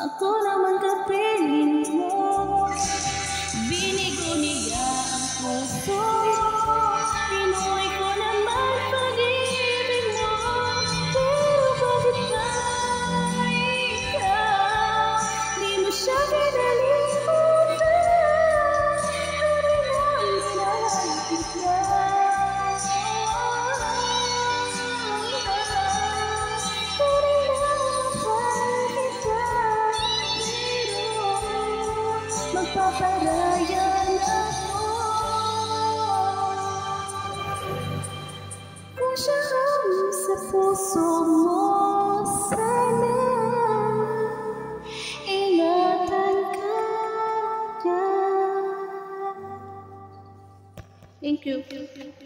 Ako naman kapiling mo. Binigo-niya ang puso mo. Pinuhay ko naman pag-ibig mo. Pero bakit ba ikaw di mo siya pinalimutan? Hari mo ang minahal kita. Hari mo ang mahal kita. Pero magpaparayan ako kung siya ang sa puso mo. Sana ingatan ka niya. Thank you.